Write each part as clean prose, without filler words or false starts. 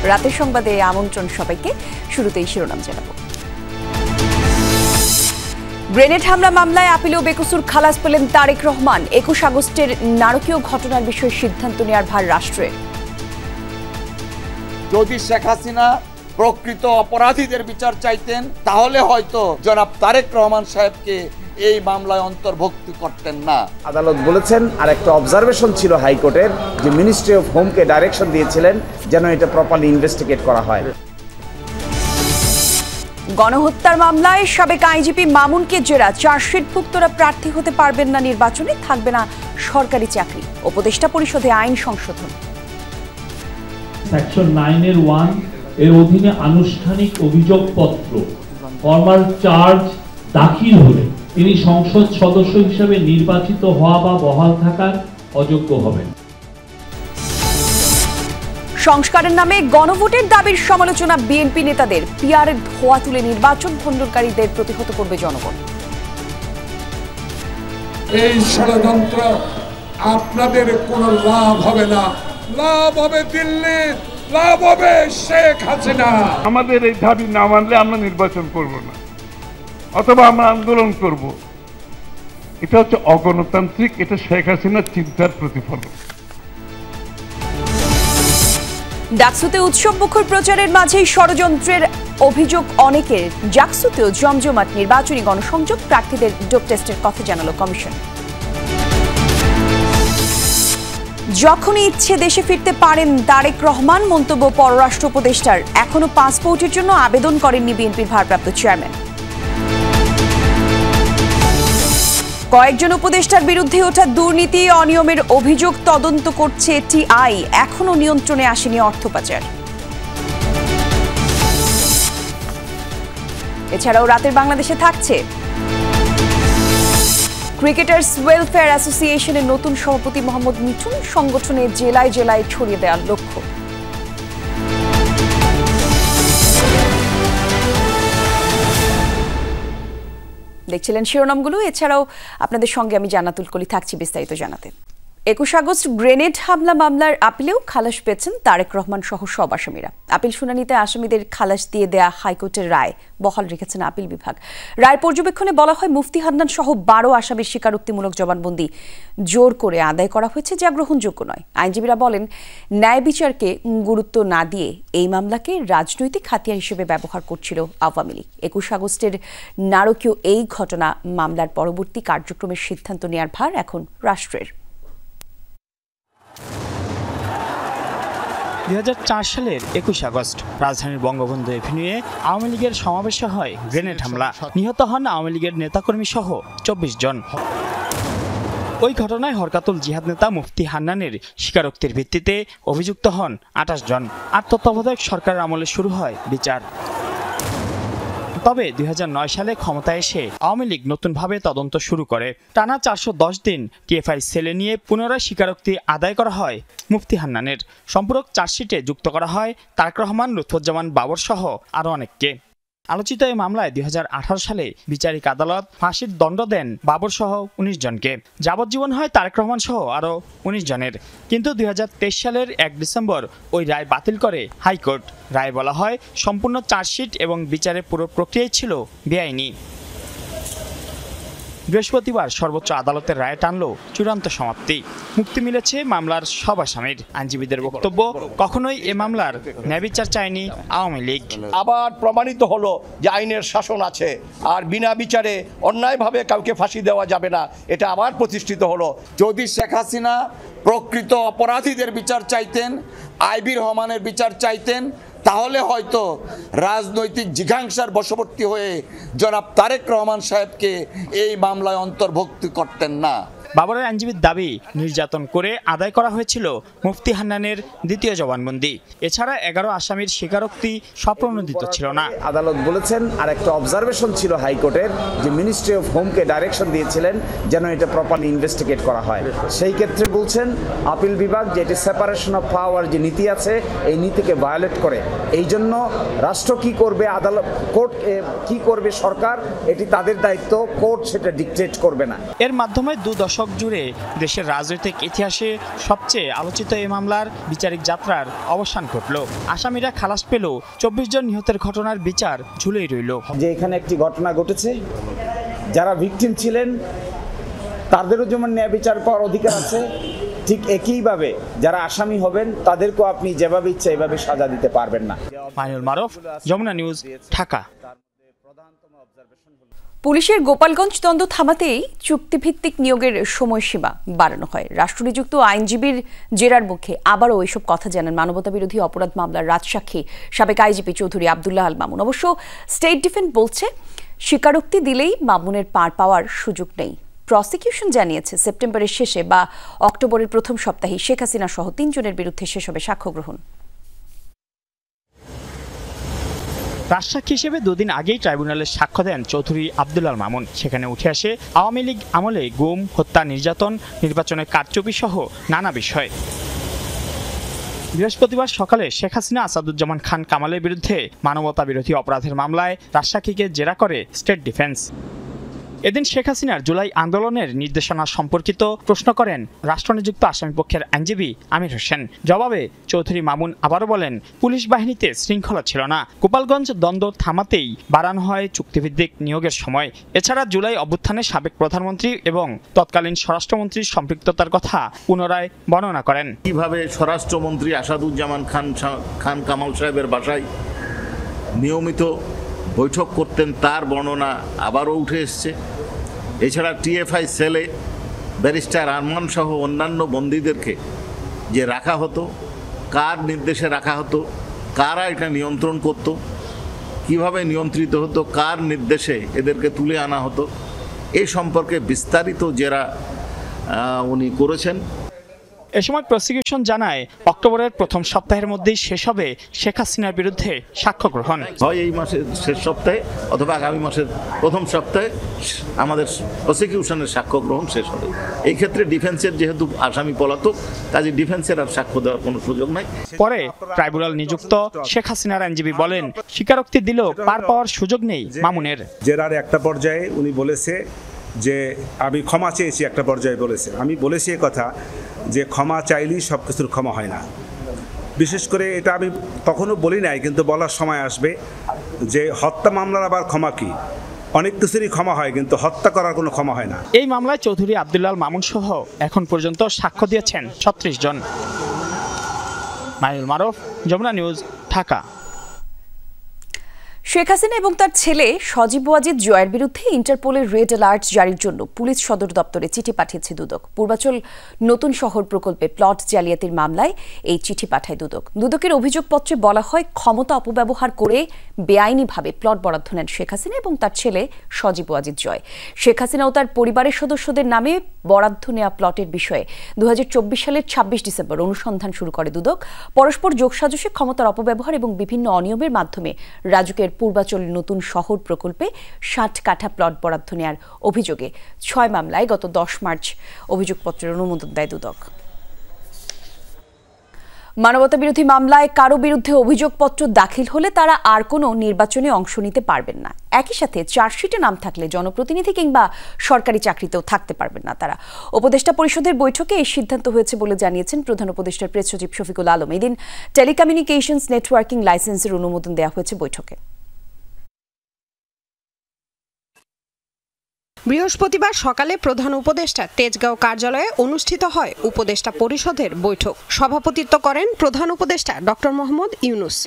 রাতের সংবাদে আমন্ত্রণ সবাইকে। শুরুতেই শিরোনাম জানাবো। গ্রেনেড হামলা মামলায় আপিলেও বেকসুর খালাস পেলেন তারেক রহমান। 21 আগস্টের নারকীয় ঘটনার বিষয়ে সিদ্ধান্ত নেওয়ার ভার রাষ্ট্রের। যদি শেখ হাসিনা প্রকৃত অপরাধীদের বিচার চাইতেন তাহলে হয়তো জনাব তারেক রহমান সাহেবকে এই মামলায় অন্তর্ভুক্ত করতেন না। আদালত বলেছেন, আর একটা অবজারভেশন ছিল হাইকোর্টের, যে মিনিস্ট্রি অফ হোমকে ডাইরেকশন দিয়েছিলেন যেন এটা প্রপারলি ইনভেস্টিগেট করা হয়। গণহত্যার মামলায় সাবেক আইজিপি মামুনকে জেরা। চার্জশিটভুক্তরা প্রার্থী হতে পারবেন না নির্বাচনে, থাকবে না সরকারি চাকরি। উপদেষ্টা পরিষদে আইন সংশোধন। সেকশন 9(1) এর অধীনে আনুষ্ঠানিক অভিযোগপত্র ফরমাল চার্জ দাখিল হলে তিনি সংসদ সদস্য হিসেবে নির্বাচিত হওয়া বা বহাল থাকার অযোগ্য হবেন। সংস্কারের নামে গণভোটের দাবির সমালোচনা বিএনপি নেতাদের। পিআরের ধোয়া তুলে নির্বাচন ভণ্ডুলকারীদের প্রতিহত করবে জনগণ। এই ষড়যন্ত্র আপনাদের কোনো লাভ হবে না, লাভ হবে দিল্লি, লাভ হবে শেখ হাসিনা। আমাদের এই দাবি না মানলে আমরা নির্বাচন করব না, অথবা আমরা আন্দোলন করব। এটা হচ্ছে অগণতান্ত্রিক, এটা শেখ হাসিনার চিন্তার প্রতিফলন। ডাকসুতে উৎসব মুখর প্রচারের মাঝেই ষড়যন্ত্রের অভিযোগ অনেকের। জাকসুতেও জমজমাট নির্বাচনী গণসংযোগ, প্রার্থীদের ডোপ টেস্টের কথা জানালো কমিশন। যখনই ইচ্ছে দেশে ফিরতে পারেন তারেক রহমান, মন্তব্য পররাষ্ট্র উপদেষ্টার। এখনো পাসপোর্টের জন্য আবেদন করেননি বিএনপির ভারপ্রাপ্ত চেয়ারম্যান। কয়েকজন উপদেষ্টার বিরুদ্ধে ওঠা দুর্নীতি অনিয়মের অভিযোগ তদন্ত করছে টিআই। এখনো নিয়ন্ত্রণে আসেনি অর্থ পাচার। এছাড়াও রাতের বাংলাদেশে থাকছে ক্রিকেটার্স ওয়েলফেয়ার অ্যাসোসিয়েশনের নতুন সভাপতি মোহাম্মদ মিঠুন। সংগঠনে জেলায় জেলায় ছড়িয়ে দেওয়ার লক্ষ্য। দেখছিলেন শিরোনামগুলো। এছাড়াও আপনাদের সঙ্গে আমি জান্নাতুল কলি থাকছি বিস্তারিত জানাতে। 21 আগস্ট গ্রেনেড হামলা মামলার আপিলেও খালাস পেয়েছেন তারেক রহমান সহ সব আসামিরা। আপিল শুনানিতে আসামিদের খালাস দিয়ে দেয়া হাইকোর্টের রায় বহাল রেখেছেন আপিল বিভাগ। রায়ের পর্যবেক্ষণে বলা হয়, মুফতি হান্নান সহ 12 আসামির স্বীকারোক্তিমূলক জবানবন্দি জোর করে আদায় করা হয়েছে, যা গ্রহণযোগ্য নয়। আইনজীবীরা বলেন, ন্যায় বিচারকে গুরুত্ব না দিয়ে এই মামলাকে রাজনৈতিক হাতিয়ার হিসেবে ব্যবহার করছিল আওয়ামী লীগ। 21 আগস্টের নারকীয় এই ঘটনা মামলার পরবর্তী কার্যক্রমের সিদ্ধান্ত নেওয়ার ভার এখন রাষ্ট্রের। 2004 সালের 21 আগস্ট রাজধানীর বঙ্গবন্ধু এভিনিউয়ে আওয়ামী লীগের সমাবেশে হয় গ্রেনেড হামলা। নিহত হন আওয়ামী লীগের নেতাকর্মী সহ 24 জন। ওই ঘটনায় হরকাতুল জিহাদ নেতা মুফতি হান্নানের স্বীকারোক্তির ভিত্তিতে অভিযুক্ত হন 28 জন। আর তত্ত্বাবধায়ক সরকারের আমলে শুরু হয় বিচার। তবে 2009 সালে ক্ষমতায় এসে আওয়ামী লীগ নতুনভাবে তদন্ত শুরু করে। টানা 410 দিন টিএফআই সেলে নিয়ে পুনরায় স্বীকারোক্তি আদায় করা হয় মুফতি হান্নানের। সম্পূরক চার্জশিটে যুক্ত করা হয় তারেক রহমান, লুৎফুজ্জামান বাবর সহ আরও অনেককে। আলোচিত এই মামলায় 2018 সালে বিচারিক আদালত ফাঁসির দণ্ড দেন বাবর সহ 19 জনকে। যাবজ্জীবন হয় তারেক রহমান সহ আরও 19 জনের। কিন্তু 2023 সালের 1 ডিসেম্বর ওই রায় বাতিল করে হাইকোর্ট। রায়ে বলা হয়, সম্পূর্ণ চার্জশিট এবং বিচারের পুরো প্রক্রিয়াই ছিল বেআইনি। বৃহস্পতিবার সর্বোচ্চ আদালতের রায় টানল চূড়ান্ত সমাপ্তি। মুক্তি মিলেছে মামলার সব আসামির। আইনজীবীদের বক্তব্য, কখনোই এ মামলার ন্যায়বিচার চায়নি আওয়ামী লীগ। আবার প্রমাণিত হলো যে আইনের শাসন আছে, আর বিনা বিচারে অন্যায়ভাবে কাউকে ফাঁসি দেওয়া যাবে না, এটা আবার প্রতিষ্ঠিত হলো। যদি শেখ হাসিনা প্রকৃত অপরাধীদের বিচার চাইতেন, আইবি রহমানের বিচার চাইতেন, তাহলে হয়তো রাজনৈতিক জিঘাংসার বশবর্তী হয়ে জনাব তারেক রহমান সাহেবকে এই মামলায় অন্তর্ভুক্ত করতেন না। বাবরের আইনজীবীর দাবি, নির্যাতন করে আদায় করা হয়েছিল মুফতি হান্নানের দ্বিতীয় জবানবন্দি। এছাড়া 11 আসামির স্বীকারোক্তি স্বপ্রণোদিত ছিল না। আদালত বলেছেন, আর একটা অবজারভেশন ছিল হাইকোর্টের, যে মিনিস্ট্রি অফ হোমকে ডাইরেকশন দিয়েছিলেন যেন এটা প্রপারলি ইনভেস্টিগেট করা হয়। সেই ক্ষেত্রে বলছেন আপিল বিভাগ যে এটি সেপারেশন অফ পাওয়ার যে নীতি আছে, এই নীতিকে ভায়োলেট করে। এই জন্য রাষ্ট্র কি করবে, আদালত কোর্ট কি করবে, সরকার, এটি তাদের দায়িত্ব, কোর্ট সেটা ডিকটেট করবে না। এর মাধ্যমে 2 দশক দশক জুড়ে দেশের রাজনৈতিক ইতিহাসে সবচেয়ে আলোচিত এই মামলার বিচারিক যাত্রার অবসান ঘটল। আসামিরা খালাস পেল, 24 জন নিহতের ঘটনার বিচার ঝুলেই রইল। যে এখানে একটি ঘটনা ঘটেছে, যারা ভিকটিম ছিলেন তাদেরও যেমন ন্যায় বিচার পাওয়ার অধিকার আছে, ঠিক একইভাবে যারা আসামি হবেন তাদেরকেও আপনি যেভাবে ইচ্ছা এভাবে সাজা দিতে পারবেন না। মাইনুল মারুফ, যমুনা নিউজ, ঢাকা। পুলিশের গোপালগঞ্জ দ্বন্দ্ব থামাতেই চুক্তিভিত্তিক নিয়োগের সময়সীমা বাড়ানো হয়। রাষ্ট্রনিযুক্ত আইনজীবীর জেরার মুখে আবারও এসব কথা জানান মানবতাবিরোধী অপরাধ মামলার রাজসাক্ষী সাবেক আইজিপি চৌধুরী আব্দুল্লাহ আল মামুন। অবশ্য স্টেট ডিফেন্স বলছে স্বীকারোক্তি দিলেই মামুনের পার পাওয়ার সুযোগ নেই। প্রসিকিউশন জানিয়েছে সেপ্টেম্বরের শেষে বা অক্টোবরের প্রথম সপ্তাহে শেখ হাসিনা সহ 3 জনের বিরুদ্ধে শেষ হবে সাক্ষ্য গ্রহণ। রাজসাক্ষী হিসেবে দুদিন আগেই ট্রাইব্যুনালে সাক্ষ্য দেন চৌধুরী আব্দুল্লাহ আল মামুন। সেখানে উঠে আসে আওয়ামী লীগ আমলে গুম, হত্যা, নির্যাতন, নির্বাচনের কারচুপি সহ নানা বিষয়। বৃহস্পতিবার সকালে শেখ হাসিনা আসাদুজ্জামান খান কামালের বিরুদ্ধে মানবতা বিরোধী অপরাধের মামলায় রাজসাক্ষীকে জেরা করে স্টেট ডিফেন্স। এদিন শেখ হাসিনার জুলাই আন্দোলনের নির্দেশনা সম্পর্কিত প্রশ্ন করেন রাষ্ট্রনিযুক্ত আসামিপক্ষের আইনজীবী আমির হোসেন। জবাবে চৌধুরী মামুন আবারও বলেন, পুলিশ বাহিনীতে শৃঙ্খলা ছিল না। গোপালগঞ্জ দ্বন্দ্ব থামাতেই বাড়ানো হয় চুক্তিভিত্তিক নিয়োগের সময়। এছাড়া জুলাই অভ্যুত্থানে সাবেক প্রধানমন্ত্রী এবং তৎকালীন স্বরাষ্ট্রমন্ত্রীর সম্পৃক্ততার কথা পুনরায় বর্ণনা করেন। কিভাবে স্বরাষ্ট্রমন্ত্রী আসাদুজ্জামান খান কামাল সাহেবের বাসায় নিয়মিত বৈঠক করতেন তার বর্ণনা আবারও উঠে এসছে। এছাড়া টিএফআই সেলে ব্যারিস্টার আরমান সহ অন্যান্য বন্দীদেরকে যে রাখা হতো, কার নির্দেশে রাখা হতো, কারা এটা নিয়ন্ত্রণ করত, কিভাবে নিয়ন্ত্রিত হতো, কার নির্দেশে এদেরকে তুলে আনা হতো, এই সম্পর্কে বিস্তারিত জেরা উনি করেছেন। এ সময় প্রসিকিউশন জানায় অক্টোবরের প্রথম সপ্তাহের মধ্যেই শেষ হবে শেখ হাসিনার বিরুদ্ধে সাক্ষ্য গ্রহণ। হয় এই মাসের শেষ সপ্তাহে অথবা আগামী মাসের প্রথম সপ্তাহে আমাদের প্রসিকিউশনের সাক্ষ্য গ্রহণ শেষ হবে। এই ক্ষেত্রে ডিফেন্সের যেহেতু আসামি পলাতক, কাজে ডিফেন্সের আর সাক্ষ্য দেওয়ার কোনো সুযোগ নাই। পরে ট্রাইব্যুনাল নিযুক্ত শেখ হাসিনার আইনজীবী বলেন, স্বীকারোক্তি দিলেও পার পাওয়ার সুযোগ নেই মামুনের। জেরার একটা পর্যায়ে উনি বলেছে যে আমি ক্ষমা চেয়েছি, একটা পর্যায়ে বলেছে। আমি বলেছি এ কথা যে ক্ষমা চাইলেই সব কিছুর ক্ষমা হয় না। বিশেষ করে এটা আমি তখনও বলি নাই, কিন্তু বলার সময় আসবে যে হত্যা মামলার আবার ক্ষমা কি? অনেক কিছুরই ক্ষমা হয়, কিন্তু হত্যা করার কোনো ক্ষমা হয় না। এই মামলায় চৌধুরী আব্দুল্লাহ আল মামুন সহ এখন পর্যন্ত সাক্ষ্য দিয়েছেন 36 জন। মাইনুল মারুফ, যমুনা নিউজ, ঢাকা। শেখ হাসিনা এবং তার ছেলে সজীব ওয়াজিদ জয়ের বিরুদ্ধে ইন্টারপোলের রেড অ্যালার্ট জারির জন্য পুলিশ সদর দপ্তরে চিঠি পাঠিয়েছে দুদক। পূর্বাচল নতুন শহর প্রকল্পে প্লট জালিয়াতির মামলায় এই চিঠি পাঠায় দুদক। দুদকের অভিযোগপত্রে বলা হয়, ক্ষমতা অপব্যবহার করে বেআইনিভাবে প্লট বরাদ্দ নেন শেখ হাসিনা এবং তার ছেলে সজীব ওয়াজিদ জয়। শেখ হাসিনা ও তার পরিবারের সদস্যদের নামে বরাদ্দ নেওয়া প্লটের বিষয়ে 2024 সালের 26 ডিসেম্বর অনুসন্ধান শুরু করে দুদক। পরস্পর যোগসাজশে ক্ষমতার অপব্যবহার এবং বিভিন্ন অনিয়মের মাধ্যমে রাজুকের পূর্বাচল নতুন শহর প্রকল্পে 60 কাঠা প্লট বরাদ্দ নেওয়ার অভিযোগে 6 মামলায় গত 10 মার্চ অভিযোগপত্রের অনুমোদন দেয় দুদক। মানবতা বিরোধী মামলায় কারো বিরুদ্ধে অভিযোগপত্র দাখিল হলে তারা আর কোনো নির্বাচনে অংশ নিতে পারবেন না। একই সাথে চার্জশিটে নাম থাকলে জনপ্রতিনিধি কিংবা সরকারি চাকরিতেও থাকতে পারবেন না তারা। উপদেষ্টা পরিষদের বৈঠকে এই সিদ্ধান্ত হয়েছে বলে জানিয়েছেন প্রধান উপদেষ্টার প্রেস সচিব শফিকুল আলম। এদিন টেলিকমিউনিকেশনস নেটওয়ার্কিং লাইসেন্সের অনুমোদন দেওয়া হয়েছে বৈঠকে। বৃহস্পতিবার সকালে প্রধান উপদেষ্টার তেজগাঁও কার্যালয়ে অনুষ্ঠিত হয় উপদেষ্টা পরিষদের বৈঠক। সভাপতিত্ব করেন প্রধান উপদেষ্টা ডক্টর মোহাম্মদ ইউনুস।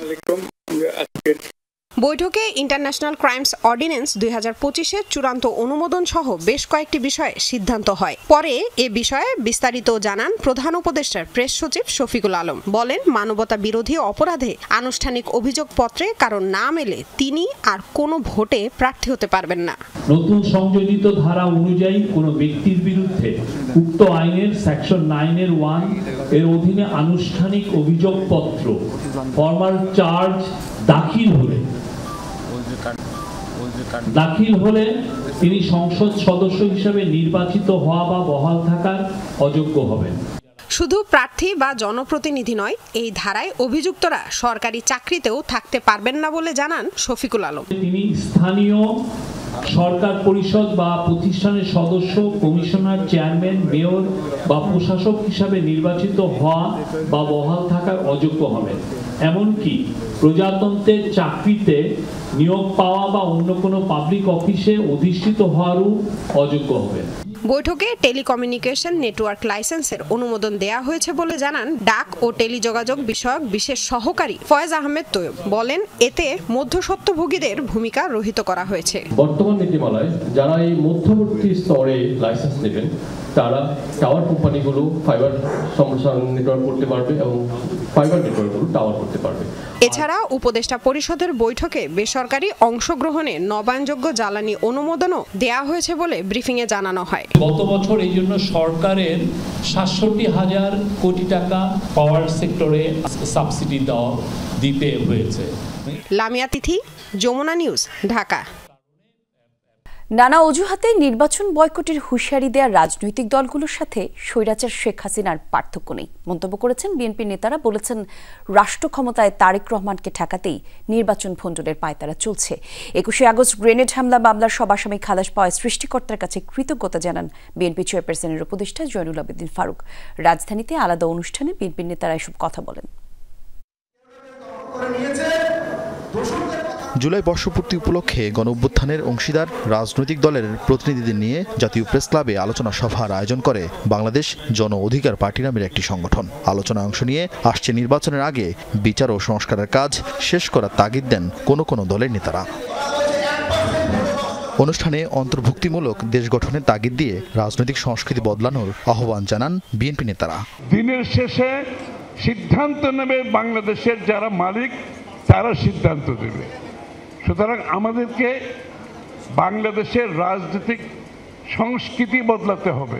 বৈঠকে ইন্টারন্যাশনাল ক্রাইমস অর্ডিন্যান্স 2025-এর চূড়ান্ত অনুমোদন সহ বেশ কয়েকটি বিষয়ে সিদ্ধান্ত হয়। পরে এ বিষয়ে বিস্তারিত জানান প্রধান উপদেষ্টার প্রেস সচিব শফিকুল আলম। বলেন, মানবতা বিরোধী অপরাধে আনুষ্ঠানিক অভিযোগপত্রে কারো নাম এলে তিনি আর কোনো ভোটে প্রার্থী হতে পারবেন না। নতুন সংযোজিত ধারা অনুযায়ী কোনো ব্যক্তির বিরুদ্ধে উক্ত আইনের সেকশন 9(1) এর অধীনে আনুষ্ঠানিক অভিযোগপত্র ফর্মাল চার্জ দাখিল হলে তিনি সংসদ সদস্য হিসেবে নির্বাচিত হওয়া বা বহাল থাকার অযোগ্য হবেন। শুধু প্রার্থী বা জনপ্রতিনিধি নয়, এই ধারায় অভিযুক্তরা সরকারি চাকরিতেও থাকতে পারবেন না বলে জানান শফিকুল আলম। তিনি স্থানীয় সরকার পরিষদ বা প্রতিষ্ঠানের সদস্য, কমিশনার, চেয়ারম্যান, মেয়র বা প্রশাসক হিসাবে নির্বাচিত হওয়া বা বহাল থাকার অযোগ্য হবেন। এমনকি প্রজাতন্ত্রের চাকরিতে নিয়োগ পাওয়া বা অন্য কোনো পাবলিক অফিসে অধিষ্ঠিত হওয়ারও অযোগ্য হবেন। বৈঠকে টেলিকমিউনিকেশন নেটওয়ার্ক লাইসেন্সের অনুমোদন দেয়া হয়েছে বলে জানান ডাক ও টেলিযোগাযোগ বিষয়ক বিশেষ সহকারী ফয়েজ আহমেদ তৈয়ব। বলেন, এতে মধ্যস্বত্বভোগীদের ভূমিকা রহিত করা হয়েছে। বর্তমান নীতিমালায় যারা এই মধ্যবর্তী স্তরে লাইসেন্স নেবেন তারা টাওয়ার কোম্পানিগুলো ফাইবার সম্প্রসারণ নেটওয়ার্ক করতে পারবে এবং ফাইবার নেটওয়ার্কগুলো টাওয়ার করতে পারবে। এছাড়া উপদেষ্টা পরিষদের বৈঠকে বেসরকারি অংশগ্রহণে নবায়নযোগ্য জ্বালানি অনুমোদনও দেয়া হয়েছে বলে ব্রিফিংয়ে জানানো হয়। গত বছর এই জন্য সরকারের ৬৭,০০০ কোটি টাকা পাওয়ার সেক্টরে সাবসিডি দিতে হয়েছে। লামিয়া তিথি, যমুনা নিউজ, ঢাকা। নানা অজুহাতে নির্বাচন বয়কটের হুঁশিয়ারি দেওয়া রাজনৈতিক দলগুলোর সাথে স্বৈরাচার শেখ হাসিনার পার্থক্য নেই মন্তব্য করেছেন বিএনপি নেতারা। বলেছেন, রাষ্ট্র ক্ষমতায় তারেক রহমানকে ঠেকাতেই নির্বাচন ভণ্ডুলের পায়তারা চলছে। ২১শে আগস্ট গ্রেনেড হামলা মামলার সব আসামি খালাস পাওয়ায় সৃষ্টিকর্তার কাছে কৃতজ্ঞতা জানান বিএনপি চেয়ারপারসনের উপদেষ্টা জয়নুল আবেদিন ফারুক। রাজধানীতে আলাদা অনুষ্ঠানে বিএনপি নেতারা এসব কথা বলেন। জুলাই বর্ষপূর্তি উপলক্ষে গণঅভ্যুত্থানের অংশীদার রাজনৈতিক দলের প্রতিনিধিদের নিয়ে জাতীয় প্রেস ক্লাবে আলোচনা সভার আয়োজন করে বাংলাদেশ জন অধিকার পার্টি নামের একটি সংগঠন। আলোচনায় অংশ নিয়ে আসছে নির্বাচনের আগে বিচার ও সংস্কারের কাজ শেষ করার তাগিদ দেন কোনো দলের নেতারা। অনুষ্ঠানে অন্তর্ভুক্তিমূলক দেশ গঠনের তাগিদ দিয়ে রাজনৈতিক সংস্কৃতি বদলানোর আহ্বান জানান বিএনপি নেতারা। দিনের শেষে সিদ্ধান্ত নেবে বাংলাদেশের যারা মালিক, তারা সিদ্ধান্ত দেবে। সুতরাং আমাদেরকে বাংলাদেশের রাজনৈতিক সংস্কৃতি বদলাতে হবে,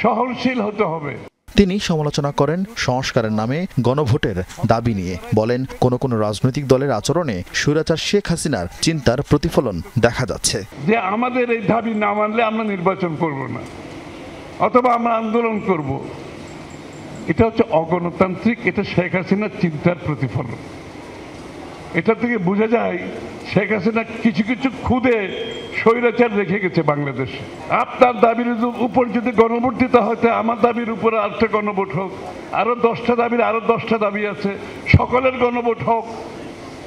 সহনশীল হতে হবে। তিনি সমালোচনা করেন সংস্কারের নামে গণভোটের দাবি নিয়ে। বলেন, কোনো রাজনৈতিক দলের আচরণে স্বৈরাচার শেখ হাসিনার চিন্তার প্রতিফলন দেখা যাচ্ছে। যে আমাদের এই দাবি না মানলে আমরা নির্বাচন করব না, অথবা আমরা আন্দোলন করব, এটা হচ্ছে অগণতান্ত্রিক, এটা শেখ হাসিনার চিন্তার প্রতিফলন। এটা থেকে বোঝা যায় শেখ হাসিনা কিছু কিছু খুদে স্বৈরাচার রেখে গেছে বাংলাদেশে। আপনার দাবির উপর যদি গণভোট দিতে হয়, আমার দাবির উপর আরেকটা গণভোট হোক, আরো 10টা দাবির আরো 10টা দাবি আছে, সকলের গণভোট হোক,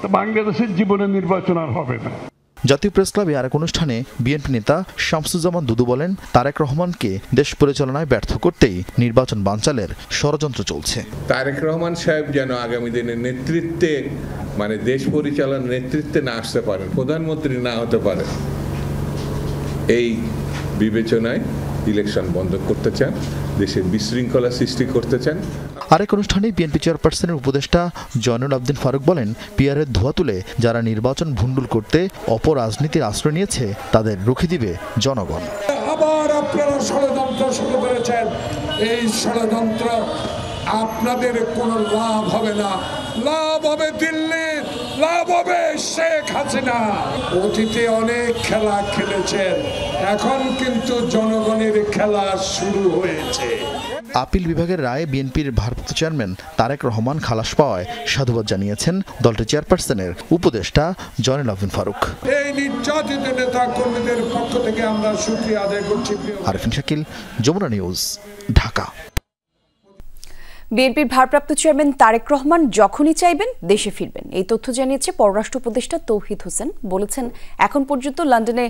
তো বাংলাদেশের জীবনে নির্বাচন আর হবে না। জাতীয় প্রেস ক্লাবে আরেক অনুষ্ঠানে বিএনপি নেতা শামসুজ্জামান দুদু বলেন, তারেক রহমানকে দেশ পরিচালনায় ব্যর্থ করতেই নির্বাচন বানচালের ষড়যন্ত্র চলছে। তারেক রহমান সাহেব যেন আগামী দিনের নেতৃত্বে, মানে দেশ পরিচালনার নেতৃত্বে না আসতে পারেন, প্রধানমন্ত্রী না হতে পারেন, এই বিবেচনায় ইলেকশন বন্ধ করতে চান, দেশের বিশৃঙ্খলা সৃষ্টি করতে চান। আরেক অনুষ্ঠানে বিএনপি চেয়ারপারসনের উপদেষ্টা জয়নুল আবেদিন ফারুক বলেন, পিয়ারের ধোঁয়া তুলে যারা নির্বাচন ভণ্ডুল করতে অপরাজনীতির আশ্রয় নিয়েছে তাদের রুখে দিবে জনগণ। আবার আপনারা ষড়যন্ত্র শুরু করেছেন। এই ষড়যন্ত্র আপনাদের কোনো লাভ হবে না। লাভ হবে দিল্লির, লাভ হবে শেখ হাসিনা। অতীতে অনেক খেলা খেলেছেন, এখন কিন্তু জনগণের খেলা শুরু হয়েছে। আপিল বিভাগের রায়ে বিএনপির ভারপ্রাপ্ত চেয়ারম্যান তারেক রহমান খালাস পাওয়ায় সাধুবাদ জানিয়েছেন দলটির চেয়ারপারসনের উপদেষ্টা জয়নুল আবেদিন ফারুক। এই নির্যাতিত নেতা কর্মীদের পক্ষ থেকে আমরা শুকরিয়া আদায় করছি। আরিফিন শাকিল, যমুনা নিউজ, ঢাকা। বিএনপির ভারপ্রাপ্ত চেয়ারম্যান তারেক রহমান যখনই চাইবেন দেশে ফিরবেন, এই তথ্য জানিয়েছে পররাষ্ট্র উপদেষ্টা তৌহিদ হোসেন। বলেছেন, এখন পর্যন্ত লন্ডনে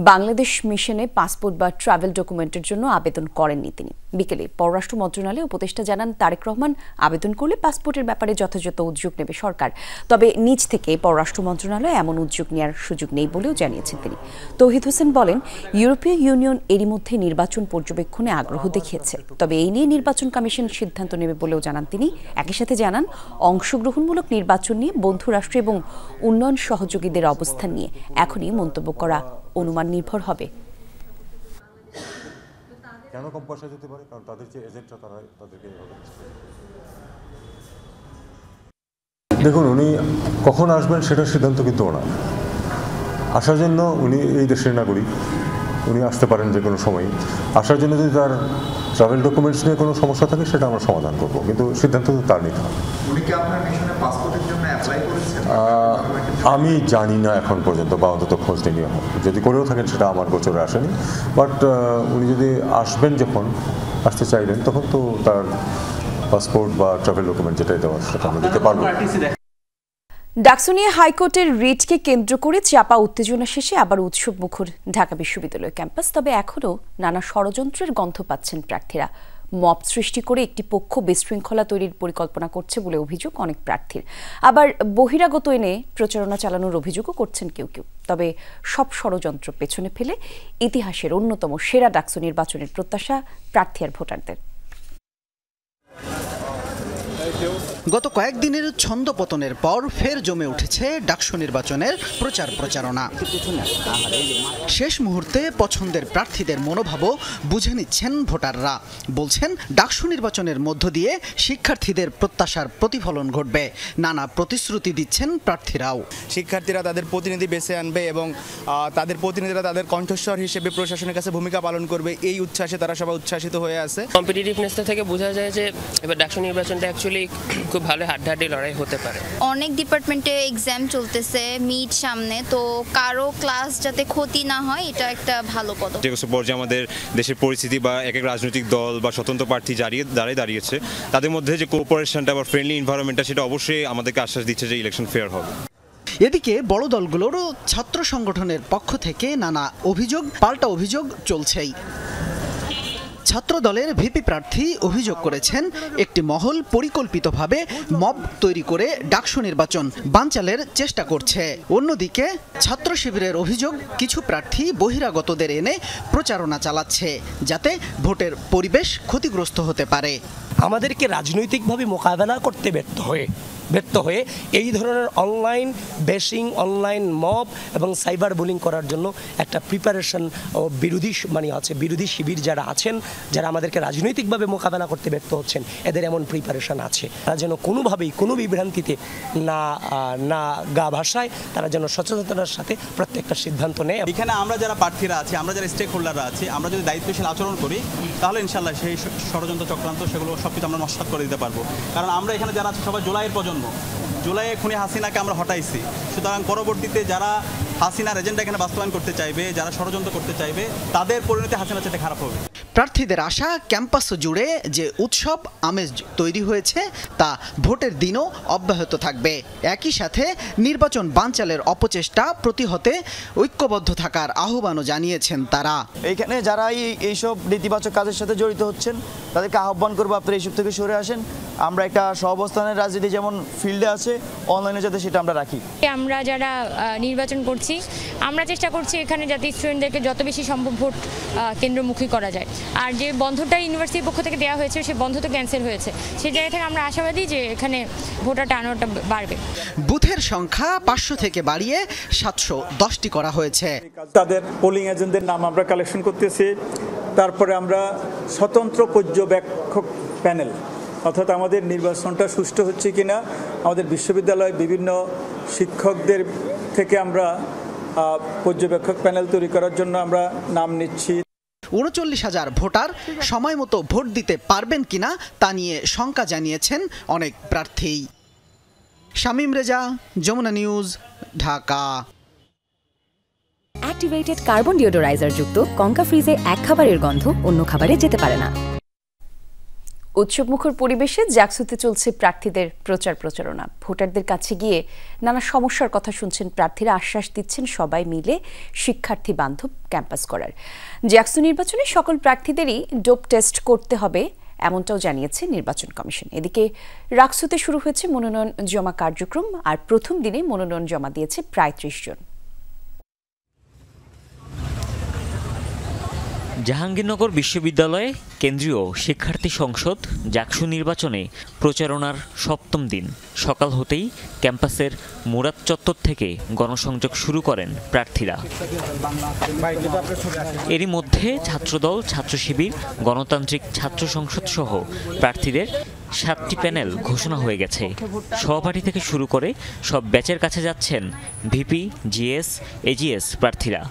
বাংলাদেশ মিশনে পাসপোর্ট বা ট্রাভেল ডকুমেন্টের জন্য আবেদন করেননি তিনি। বিকেলে পররাষ্ট্র মন্ত্রণালয়ে উপদেষ্টা জানান, তারেক রহমান আবেদন করলে পাসপোর্টের ব্যাপারে যথাযথ উদ্যোগ নেবে সরকার, তবে নিজ থেকে পররাষ্ট্র মন্ত্রণালয়ে এমন উদ্যোগ নেওয়ার সুযোগ নেই বলেও জানিয়েছেন তিনি। তৌহিদ হোসেন বলেন, ইউরোপীয় ইউনিয়ন এরই মধ্যে নির্বাচন পর্যবেক্ষণে আগ্রহ দেখিয়েছে, তবে এই নিয়ে নির্বাচন কমিশন সিদ্ধান্ত নেবে বলেও জানান তিনি। একই সাথে জানান, অংশগ্রহণমূলক নির্বাচন নিয়ে বন্ধু রাষ্ট্র এবং উন্নয়ন সহযোগীদের অবস্থান নিয়ে এখনই মন্তব্য করা অনুমান নির্ভর হবে। কেন কম পয়সা দিতে পারে? কারণ তাদের যে এজেন্টরা, তারা তাদেরকে দেখুন, উনি কখন আসবেন সেটার সিদ্ধান্ত কিন্তু ওনার। আসার জন্য উনি এই দেশের নাগরিক, উনি আসতে পারেন যে কোনো সময়। আসার জন্য যদি তার ট্রাভেল ডকুমেন্টস নিয়ে কোনো সমস্যা থাকে সেটা আমরা সমাধান করব, কিন্তু সিদ্ধান্ত তো তার নিতে হবে। উনি কি আপনার মিশনে পাসপোর্টের জন্য অ্যাপ্লাই করেছেন? আমি জানি না এখন পর্যন্ত, বা অন্তত খোঁজ নিয়ে যদি করেও থাকেন সেটা আমার গোচরে আসেনি। বাট উনি যদি আসবেন, যখন আসতে চাইবেন, তখন তো তার পাসপোর্ট বা ট্রাভেল ডকুমেন্ট যেটাই দেওয়ার সেটা আমরা দিতে পারবো। ডাকসু নিয়ে হাইকোর্টের রিটকে কেন্দ্র করে চাপা উত্তেজনা শেষে আবার উৎসব মুখর ঢাকা বিশ্ববিদ্যালয় ক্যাম্পাস। তবে এখনও নানা ষড়যন্ত্রের গন্ধ পাচ্ছেন প্রার্থীরা। মব সৃষ্টি করে একটি পক্ষ বিশৃঙ্খলা তৈরির পরিকল্পনা করছে বলে অভিযোগ অনেক প্রার্থীর। আবার বহিরাগত এনে প্রচারণা চালানোর অভিযোগও করছেন কেউ কেউ। তবে সব ষড়যন্ত্র পেছনে ফেলে ইতিহাসের অন্যতম সেরা ডাকসু নির্বাচনের প্রত্যাশা প্রার্থী আর ভোটারদের। গত কয়েকদিনের ছন্দপতনের পর ফের জমে উঠেছে ডাকসু নির্বাচনের প্রচারণা। শেষ মুহূর্তে পছন্দের প্রার্থীদের মনোভাবও বুঝে নিচ্ছেন ভোটাররা। বলছেন ডাকসু নির্বাচনের মধ্য দিয়ে শিক্ষার্থীদের প্রত্যাশার প্রতিফলন ঘটবে। নানা প্রতিশ্রুতি দিচ্ছেন প্রার্থীরাও। শিক্ষার্থীরা তাদের প্রতিনিধি বেছে আনবে এবং তাদের প্রতিনিধিরা তাদের কণ্ঠস্বর হিসেবে প্রশাসনের কাছে ভূমিকা পালন করবে, এই উচ্ছ্বাসে তারা সবাই উচ্ছ্বাসিত হয়ে আছে। কম্পিটিটিভনেসটা থেকে বোঝা যায় যে এবার ডাকসু নির্বাচনটা অ্যাকচুয়ালি খুব ভালো হাড্ডাহাড্ডি লড়াই হতে পারে। অনেক ডিপার্টমেন্টে এক্সাম চলতেছে, মিড সামনে, তো কারো ক্লাস যাতে ক্ষতি না হয় এটা একটা ভালো পদক্ষেপ। যে পর্যায়ে আমাদের দেশের পরিস্থিতি বা এক এক রাজনৈতিক দল বা স্বতন্ত্র প্রার্থী দাঁড়িয়েছে, তাদের মধ্যে যে কোঅপারেশনটা বা ফ্রেন্ডলি এনভায়রনমেন্টটা, সেটা অবশ্যই আমাদেরকে আশ্বাস দিচ্ছে যে ইলেকশন ফেয়ার হবে। এদিকে বড় দলগুলোরও ছাত্র সংগঠনের পক্ষ থেকে নানা অভিযোগ পাল্টা অভিযোগ চলছেই। ছাত্র দলের ভিপি প্রার্থী অভিযোগ করেছেন একটি মহল পরিকল্পিতভাবে মব তৈরি করে ডাকসু নির্বাচন বানচালের চেষ্টা করছে। অন্যদিকে ছাত্র শিবিরের অভিযোগ কিছু প্রার্থী বহিরাগতদের এনে প্রচারণা চালাচ্ছে, যাতে ভোটের পরিবেশ ক্ষতিগ্রস্ত হতে পারে। আমাদেরকে রাজনৈতিকভাবে মোকাবেলা করতে ব্যর্থ হয়ে এই ধরনের অনলাইন বেশিং, অনলাইন মব এবং সাইবার বুলিং করার জন্য একটা প্রিপারেশন ও বিরোধী শিবির যারা আছেন, যারা আমাদেরকে রাজনৈতিকভাবে মোকাবেলা করতে ব্যর্থ হচ্ছেন, এদের এমন প্রিপারেশন আছে। তারা যেন কোনোভাবেই কোনো বিভ্রান্তিতে না গা ভাসায়, তারা যেন সচেতনতার সাথে প্রত্যেকটা সিদ্ধান্ত নেয়। এখানে আমরা যারা প্রার্থীরা আছি, আমরা যারা স্টেক হোল্ডাররা আছি, আমরা যদি দায়িত্বশীল আচরণ করি, তাহলে ইনশাল্লাহ সেই ষড়যন্ত্র চক্রান্ত সেগুলো সবকিছু আমরা নস্যাৎ করে দিতে পারবো। কারণ আমরা এখানে যারা আছি সবাই জুলাইয়ের প্রজন্ম, জুলাইয়ে খুনি হাসিনাকে আমরা হটাইছি। সুতরাং পরবর্তীতে যারা হাসিনার এজেন্ডা এখানে বাস্তবায়ন করতে চাইবে, যারা ষড়যন্ত্র করতে চাইবে, তাদের পরিণতি হাসিনার চেয়ে খারাপ হবে। প্রার্থীদের আশা ক্যাম্পাস জুড়ে যে উৎসব আমেজ তৈরি হয়েছে তা ভোটের দিনও অব্যাহত থাকবে। একই সাথে নির্বাচন বানচালের অপচেষ্টা প্রতিহতে ঐক্যবদ্ধ থাকার আহ্বানও জানিয়েছেন তারা। এইখানে যারা এইসব নেতিবাচক কাজের সাথে জড়িত হচ্ছেন তাদেরকে আহ্বান করবো, আপনারা এইসব থেকে সরে আসেন। আমরা একটা সহাবস্থানের রাজনীতি যেমন ফিল্ডে আছে, অনলাইনে যাতে সেটা আমরা রাখি। আমরা যারা নির্বাচন করছি, আমরা চেষ্টা করছি এখানে যাতে স্টুডেন্টদেরকে যত বেশি সম্ভব ভোট কেন্দ্রমুখী করা যায়। আর যে বন্ধটা ইউনিভার্সিটির পক্ষ থেকে দেওয়া হয়েছে, সেই বন্ধ তো ক্যান্সেল হয়েছে। সেই জায়গা থেকে আমরা আশাবাদী যে এখানে ভোটার টার্নআউটটা বাড়বে। বুথের সংখ্যা 500 থেকে বাড়িয়ে 710টি করা হয়েছে। তাদের পোলিং এজেন্টদের নাম আমরা কালেকশন করতেছি। তারপরে আমরা স্বতন্ত্র পর্যবেক্ষক প্যানেল, অর্থাৎ আমাদের নির্বাচনটা সুষ্ঠু হচ্ছে কিনা আমাদের বিশ্ববিদ্যালয় বিভিন্ন শিক্ষকদের থেকে আমরা পর্যবেক্ষক প্যানেল তৈরি করার জন্য আমরা নাম নিচ্ছি। 39,000 ভোটার সময় মতো ভোট দিতে পারবেন কিনা তা নিয়ে শঙ্কা জানিয়েছেন অনেক প্রার্থী। Shamim Reza, Jamuna news, Dhaka. Activated carbon deodorizer যুক্ত কঙ্কা ফ্রিজে এক খাবারের গন্ধ অন্য খাবারে যেতে পারে না। উৎসবমুখর পরিবেশে জাকসুতে চলছে প্রার্থীদের প্রচারণা। ভোটারদের কাছে গিয়ে নানা সমস্যার কথা শুনছেন প্রার্থীরা, আশ্বাস দিচ্ছেন সবাই মিলে শিক্ষার্থী বান্ধব ক্যাম্পাস করার। জাকসু নির্বাচনে সকল প্রার্থীদেরই ডোপ টেস্ট করতে হবে, এমনটাও জানিয়েছে নির্বাচন কমিশন। এদিকে রাকসুতে শুরু হয়েছে মনোনয়ন জমা কার্যক্রম, আর প্রথম দিনে মনোনয়ন জমা দিয়েছে প্রায় 30 জন। জাহাঙ্গীরনগর বিশ্ববিদ্যালয়ে কেন্দ্রীয় শিক্ষার্থী সংসদ জাকসু নির্বাচনে প্রচারণার 7ম দিন। সকাল হতেই ক্যাম্পাসের মুরাদ চত্বর থেকে গণসংযোগ শুরু করেন প্রার্থীরা। এরই মধ্যে ছাত্রদল, ছাত্র শিবির, গণতান্ত্রিক ছাত্র সংসদ সহ প্রার্থীদের 7টি প্যানেল ঘোষণা হয়ে গেছে। সহপাঠী থেকে শুরু করে সব ব্যাচের কাছে যাচ্ছেন ভিপি, জিএস, এজিএস প্রার্থীরা।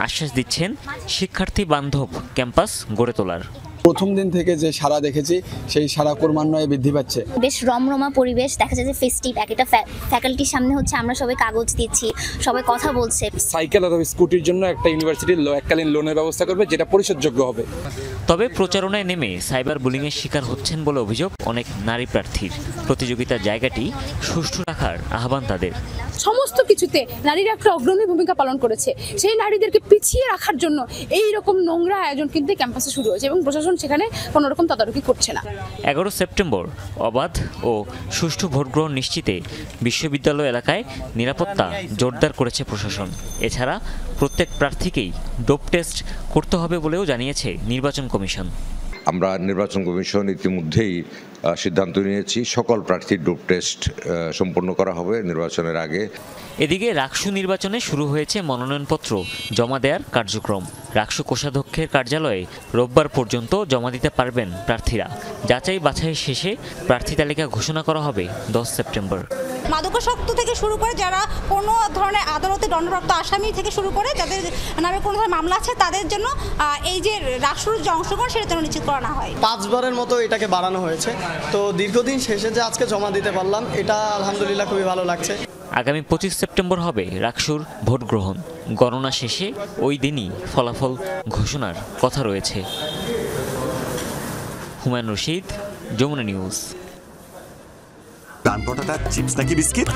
আশ্বাস দিচ্ছেন শিক্ষার্থী বান্ধব ক্যাম্পাস গড়ে তোলার। প্রথম দিন থেকে যে সাড়া দেখেছি সেই সাড়া ক্রমান্বয়ে বৃদ্ধি পাচ্ছে। বেশ রমরমা পরিবেশ, দেখা যায় যে ফেস্টিভ, একটা ফ্যাকাল্টির সামনে হচ্ছে আমরা সবাই কাগজ দিচ্ছি, সবাই কথা বলছে। সাইকেল অথবা স্কুটির জন্য একটা ইউনিভার্সিটি এককালীন লোনের ব্যবস্থা করবে যেটা পরিশোধযোগ্য হবে। তবে প্রচারণায় নেমে সাইবার বুলিংয়ের শিকার হচ্ছেন বলে অভিযোগ অনেক নারী প্রার্থীর। প্রতিযোগিতার জায়গাটি সুষ্ঠু রাখার আহ্বান তাদের। সমস্ত কিছুতে নারীরা একটা অগ্রণী ভূমিকা পালন করেছে, সেই নারীদেরকে পিছিয়ে রাখার জন্য এই রকম নোংরা আয়োজন কিন্তু ক্যাম্পাসে শুরু হয়েছে এবং প্রশাসন সেখানে কোনো রকম তদারকি করছে না। 11 সেপ্টেম্বর অবাধ ও সুষ্ঠু ভোটগ্রহণ নিশ্চিতে বিশ্ববিদ্যালয় এলাকায় নিরাপত্তা জোরদার করেছে প্রশাসন। এছাড়া প্রত্যেক প্রার্থীকেই ডোপ টেস্ট করতে হবে বলেও জানিয়েছে নির্বাচন কমিশন। আমরা নির্বাচন কমিশন ইতিমধ্যেই সিদ্ধান্ত নিয়েছি, সকল প্রার্থীর ডোপ টেস্ট সম্পন্ন করা হবে নির্বাচনের আগে। এদিকে রাকসু নির্বাচনে শুরু হয়েছে মনোনয়নপত্র জমা দেওয়ার কার্যক্রম। রাকসু কোষাধ্যক্ষের কার্যালয়ে রোববার পর্যন্ত জমা দিতে পারবেন প্রার্থীরা। যাচাই বাছাই শেষে প্রার্থী তালিকা ঘোষণা করা হবে 10 সেপ্টেম্বর। মাদকাসক্ত থেকে শুরু করে যারা কোনো ধরনের আদালতে দণ্ডপ্রাপ্ত আসামি থেকে শুরু করে যাদের নামে কোনো ধরনের মামলা আছে তাদের জন্য এই যে রাকসুর যে অংশগ্রহণ সেটা যেন নিশ্চিত করা হয়। 5 বারের মতো এটাকে বাড়ানো হয়েছে, তো দীর্ঘদিন শেষে যে আজকে জমা দিতে পারলাম এটা আলহামদুলিল্লাহ খুবই ভালো লাগছে। আগামী 25 সেপ্টেম্বর হবে রাকসুর ভোট গ্রহণ। গণনা শেষে ওই দিনই ফলাফল ঘোষণার কথা রয়েছে। হুমায়ুন রশিদ, যমুনা নিউজ। প্রাণ পটাটা চিপস নাকি বিস্কিট?